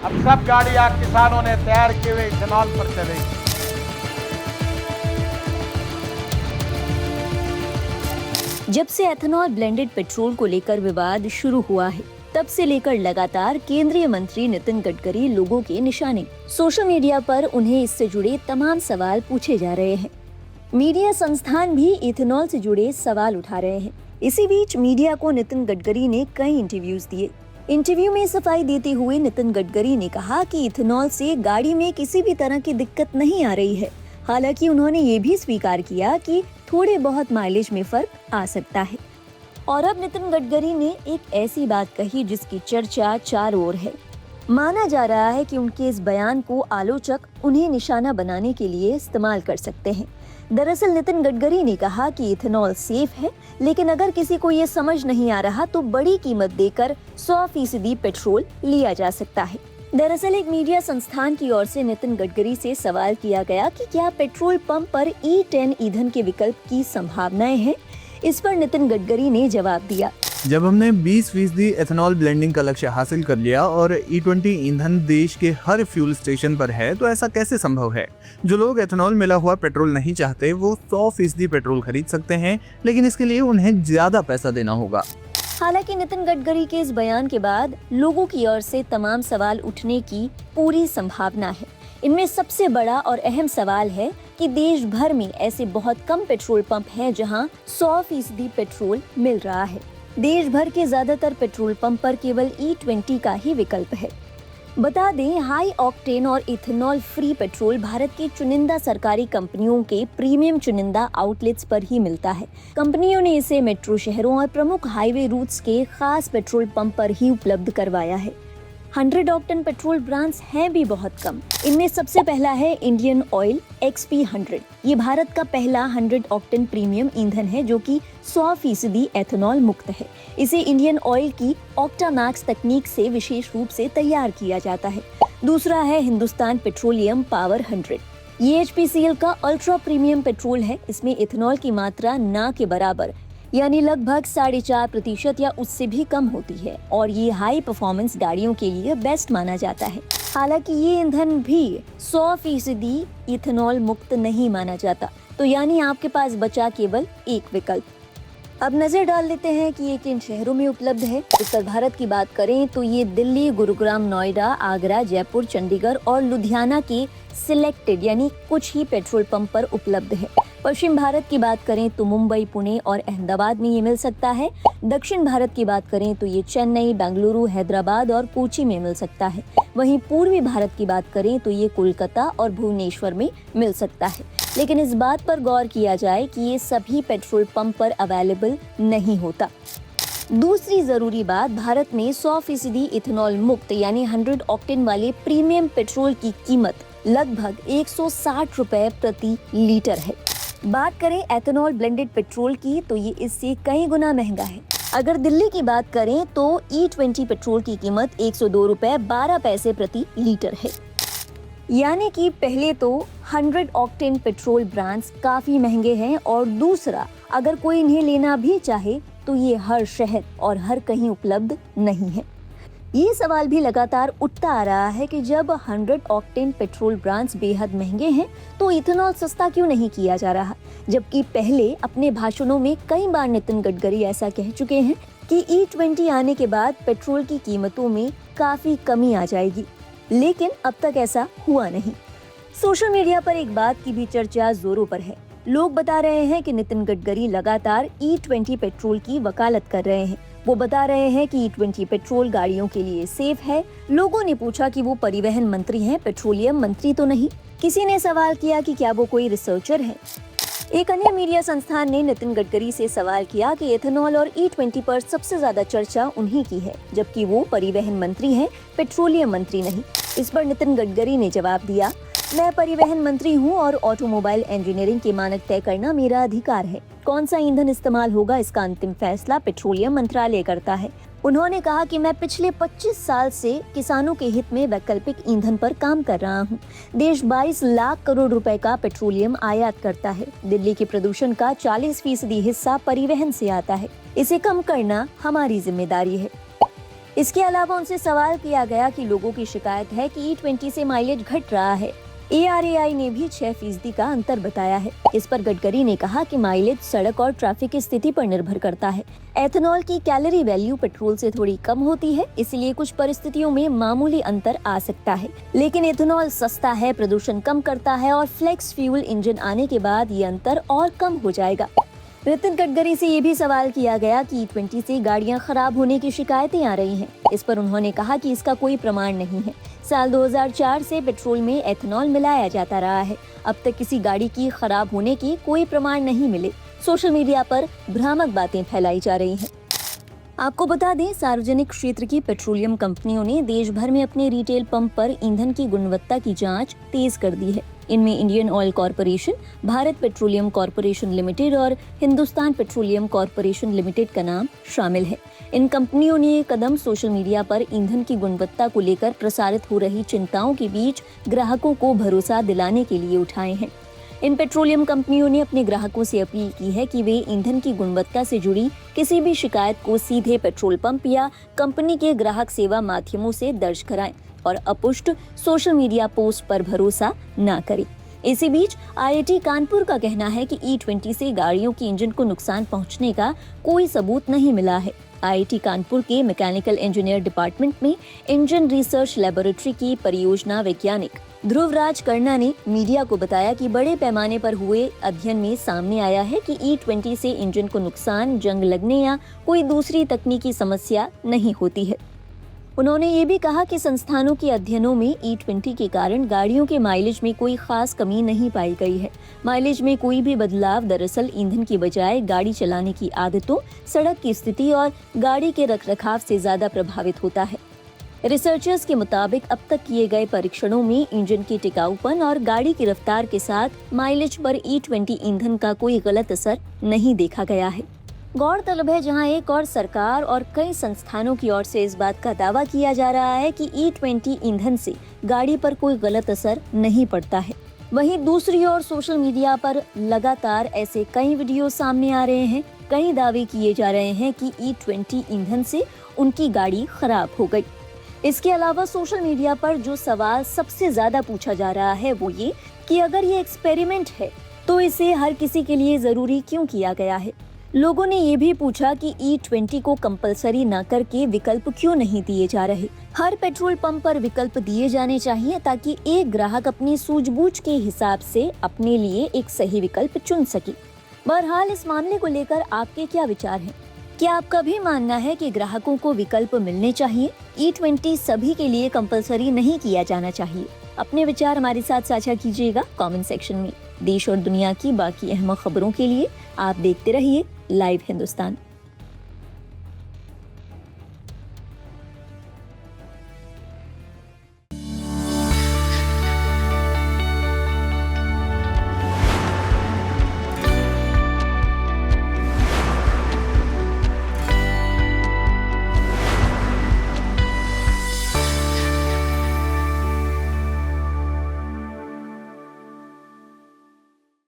अब सब गाड़ियां किसानों ने तैयार किए हुए इथेनॉल पर चलेगी। जब से एथेनॉल ब्लेंडेड पेट्रोल को लेकर विवाद शुरू हुआ है, तब से लेकर लगातार केंद्रीय मंत्री नितिन गडकरी लोगों के निशाने। सोशल मीडिया पर उन्हें इससे जुड़े तमाम सवाल पूछे जा रहे हैं। मीडिया संस्थान भी इथेनॉल से जुड़े सवाल उठा रहे हैं। इसी बीच मीडिया को नितिन गडकरी ने कई इंटरव्यूज दिए। इंटरव्यू में सफाई देते हुए नितिन गडकरी ने कहा कि इथेनॉल से गाड़ी में किसी भी तरह की दिक्कत नहीं आ रही है। हालांकि उन्होंने ये भी स्वीकार किया कि थोड़े बहुत माइलेज में फर्क आ सकता है। और अब नितिन गडकरी ने एक ऐसी बात कही जिसकी चर्चा चारों ओर है। माना जा रहा है कि उनके इस बयान को आलोचक उन्हें निशाना बनाने के लिए इस्तेमाल कर सकते हैं। दरअसल नितिन गडकरी ने कहा कि इथेनॉल सेफ है, लेकिन अगर किसी को ये समझ नहीं आ रहा तो बड़ी कीमत देकर 100% पेट्रोल लिया जा सकता है। दरअसल एक मीडिया संस्थान की ओर से नितिन गडकरी से सवाल किया गया कि क्या पेट्रोल पंप पर E10 ईंधन के विकल्प की संभावनाएं हैं। इस पर नितिन गडकरी ने जवाब दिया, जब हमने 20% एथेनॉल ब्लेंडिंग का लक्ष्य हासिल कर लिया और E20 ईंधन देश के हर फ्यूल स्टेशन पर है, तो ऐसा कैसे संभव है? जो लोग एथेनॉल मिला हुआ पेट्रोल नहीं चाहते वो 100% पेट्रोल खरीद सकते हैं, लेकिन इसके लिए उन्हें ज्यादा पैसा देना होगा। हालांकि नितिन गडकरी के इस बयान के बाद लोगों की ओर से तमाम सवाल उठने की पूरी संभावना है। इनमें सबसे बड़ा और अहम सवाल है कि देश भर में ऐसे बहुत कम पेट्रोल पंप हैं जहां 100% पेट्रोल मिल रहा है। देश भर के ज्यादातर पेट्रोल पंप पर केवल E20 का ही विकल्प है। बता दें, हाई ऑक्टेन और इथेनॉल फ्री पेट्रोल भारत की चुनिंदा सरकारी कंपनियों के प्रीमियम चुनिंदा आउटलेट्स पर ही मिलता है। कंपनियों ने इसे मेट्रो शहरों और प्रमुख हाईवे रूट्स के खास पेट्रोल पंप पर ही उपलब्ध करवाया है। 100 ऑक्टेन पेट्रोल ब्रांड्स हैं भी बहुत कम। इनमें सबसे पहला है इंडियन ऑयल XP100। ये भारत का पहला 100 ऑक्टेन प्रीमियम ईंधन है जो कि 100% एथेनॉल मुक्त है। इसे इंडियन ऑयल की ऑक्टामैक्स तकनीक से विशेष रूप से तैयार किया जाता है। दूसरा है हिंदुस्तान पेट्रोलियम पावर 100। ये HPCL का अल्ट्रा प्रीमियम पेट्रोल है। इसमें इथेनॉल की मात्रा ना के बराबर यानी लगभग 4.5% या उससे भी कम होती है और ये हाई परफॉर्मेंस गाड़ियों के लिए बेस्ट माना जाता है। हालांकि ये ईंधन भी 100% इथेनॉल मुक्त नहीं माना जाता, तो यानी आपके पास बचा केवल एक विकल्प। अब नजर डाल लेते हैं कि ये किन शहरों में उपलब्ध है। उत्तर भारत की बात करें तो ये दिल्ली, गुरुग्राम, नोएडा, आगरा, जयपुर, चंडीगढ़ और लुधियाना के सिलेक्टेड यानी कुछ ही पेट्रोल पंप पर उपलब्ध है। पश्चिम भारत की बात करें तो मुंबई, पुणे और अहमदाबाद में ये मिल सकता है। दक्षिण भारत की बात करें तो ये चेन्नई, बेंगलुरु, हैदराबाद और कोची में मिल सकता है। वहीं पूर्वी भारत की बात करें तो ये कोलकाता और भुवनेश्वर में मिल सकता है। लेकिन इस बात पर गौर किया जाए कि ये सभी पेट्रोल पंप पर अवेलेबल नहीं होता। दूसरी जरूरी बात, भारत में 100% इथेनॉल मुक्त यानी 100 ऑक्टेन वाले प्रीमियम पेट्रोल की कीमत लगभग 160 रुपए प्रति लीटर है। बात करें एथेनॉल ब्लेंडेड पेट्रोल की तो ये इससे कई गुना महंगा है। अगर दिल्ली की बात करें तो E20 पेट्रोल की कीमत 102 रुपए 12 पैसे प्रति लीटर है। यानी कि पहले तो 100 ऑक्टेन पेट्रोल ब्रांड्स काफी महंगे हैं और दूसरा, अगर कोई इन्हें लेना भी चाहे तो ये हर शहर और हर कहीं उपलब्ध नहीं है। ये सवाल भी लगातार उठता आ रहा है कि जब 100 ऑक्टेन पेट्रोल ब्रांड्स बेहद महंगे हैं तो इथेनॉल सस्ता क्यों नहीं किया जा रहा, जबकि पहले अपने भाषणों में कई बार नितिन गडकरी ऐसा कह चुके हैं कि E20 आने के बाद पेट्रोल की कीमतों में काफी कमी आ जाएगी, लेकिन अब तक ऐसा हुआ नहीं। सोशल मीडिया पर एक बात की भी चर्चा जोरों पर है। लोग बता रहे हैं कि नितिन गडकरी लगातार E20 पेट्रोल की वकालत कर रहे हैं। वो बता रहे हैं कि E20 पेट्रोल गाड़ियों के लिए सेफ है। लोगों ने पूछा कि वो परिवहन मंत्री हैं, पेट्रोलियम मंत्री तो नहीं। किसी ने सवाल किया कि क्या वो कोई रिसर्चर है। एक अन्य मीडिया संस्थान ने नितिन गडकरी से सवाल किया कि एथेनॉल और E20 पर सबसे ज्यादा चर्चा उन्हीं की है, जबकि वो परिवहन मंत्री हैं, पेट्रोलियम मंत्री नहीं। इस पर नितिन गडकरी ने जवाब दिया, मैं परिवहन मंत्री हूं और ऑटोमोबाइल इंजीनियरिंग के मानक तय करना मेरा अधिकार है। कौन सा ईंधन इस्तेमाल होगा इसका अंतिम फैसला पेट्रोलियम मंत्रालय करता है। उन्होंने कहा कि मैं पिछले 25 साल से किसानों के हित में वैकल्पिक ईंधन पर काम कर रहा हूं। देश 22 लाख करोड़ रुपए का पेट्रोलियम आयात करता है। दिल्ली के प्रदूषण का 40% हिस्सा परिवहन से आता है। इसे कम करना हमारी जिम्मेदारी है। इसके अलावा उनसे सवाल किया गया कि लोगों की शिकायत है कि E20 से माइलेज घट रहा है। ARAI ने भी 6% का अंतर बताया है। इस पर गडकरी ने कहा कि माइलेज सड़क और ट्रैफिक की स्थिति पर निर्भर करता है। एथेनॉल की कैलोरी वैल्यू पेट्रोल से थोड़ी कम होती है, इसलिए कुछ परिस्थितियों में मामूली अंतर आ सकता है, लेकिन एथेनॉल सस्ता है, प्रदूषण कम करता है और फ्लेक्स फ्यूल इंजन आने के बाद ये अंतर और कम हो जाएगा। नितिन गडकरी से ये भी सवाल किया गया कि E20 से गाड़ियां खराब होने की शिकायतें आ रही हैं। इस पर उन्होंने कहा कि इसका कोई प्रमाण नहीं है। साल 2004 से पेट्रोल में एथेनॉल मिलाया जाता रहा है। अब तक किसी गाड़ी की खराब होने की कोई प्रमाण नहीं मिले। सोशल मीडिया पर भ्रामक बातें फैलाई जा रही हैं। आपको बता दें, सार्वजनिक क्षेत्र की पेट्रोलियम कंपनियों ने देश भर में अपने रिटेल पंप पर ईंधन की गुणवत्ता की जांच तेज कर दी है। इनमें Indian oil corporation, Bharat petroleum corporation limited और हिंदुस्तान पेट्रोलियम कॉरपोरेशन लिमिटेड का नाम शामिल है। इन कंपनियों ने ये कदम सोशल मीडिया पर ईंधन की गुणवत्ता को लेकर प्रसारित हो रही चिंताओं के बीच ग्राहकों को भरोसा दिलाने के लिए उठाए हैं। इन पेट्रोलियम कंपनियों ने अपने ग्राहकों से अपील की है कि वे ईंधन की गुणवत्ता से जुड़ी किसी भी शिकायत को सीधे पेट्रोल पंप या कंपनी के ग्राहक सेवा माध्यमों से दर्ज कराएं और अपुष्ट सोशल मीडिया पोस्ट पर भरोसा न करें। इसी बीच IIT कानपुर का कहना है कि E20 से गाड़ियों के इंजन को नुकसान पहुंचने का कोई सबूत नहीं मिला है। IIT कानपुर के मैकेनिकल इंजीनियर डिपार्टमेंट में इंजन रिसर्च लेबोरेटरी की परियोजना वैज्ञानिक ध्रुवराज कर्णा ने मीडिया को बताया कि बड़े पैमाने पर हुए अध्ययन में सामने आया है कि E20 से इंजन को नुकसान, जंग लगने या कोई दूसरी तकनीकी समस्या नहीं होती है। उन्होंने ये भी कहा कि संस्थानों के अध्ययनों में E20 के कारण गाड़ियों के माइलेज में कोई खास कमी नहीं पाई गई है। माइलेज में कोई भी बदलाव दरअसल ईंधन की बजाय गाड़ी चलाने की आदतों, सड़क की स्थिति और गाड़ी के रखरखाव से ज्यादा प्रभावित होता है। रिसर्चर्स के मुताबिक अब तक किए गए परीक्षणों में इंजन के टिकाऊपन और गाड़ी की रफ्तार के साथ माइलेज पर E20 ईंधन का कोई गलत असर नहीं देखा गया है। गौरतलब है, जहां एक और सरकार और कई संस्थानों की ओर से इस बात का दावा किया जा रहा है कि E20 ईंधन से गाड़ी पर कोई गलत असर नहीं पड़ता है, वहीं दूसरी ओर सोशल मीडिया पर लगातार ऐसे कई वीडियो सामने आ रहे हैं। कई दावे किए जा रहे हैं कि E20 ईंधन से उनकी गाड़ी खराब हो गई। इसके अलावा सोशल मीडिया पर जो सवाल सबसे ज्यादा पूछा जा रहा है वो ये कि अगर ये एक्सपेरिमेंट है तो इसे हर किसी के लिए जरूरी क्यों किया गया है। लोगों ने ये भी पूछा कि E20 को कंपलसरी न करके विकल्प क्यों नहीं दिए जा रहे। हर पेट्रोल पंप पर विकल्प दिए जाने चाहिए ताकि एक ग्राहक अपनी सूझबूझ के हिसाब से अपने लिए एक सही विकल्प चुन सके। बहरहाल, इस मामले को लेकर आपके क्या विचार हैं? क्या आपका भी मानना है कि ग्राहकों को विकल्प मिलने चाहिए? E20 सभी के लिए कंपलसरी नहीं किया जाना चाहिए। अपने विचार हमारे साथ साझा कीजिएगा कमेंट सेक्शन में। देश और दुनिया की बाकी अहम खबरों के लिए आप देखते रहिए लाइव हिंदुस्तान।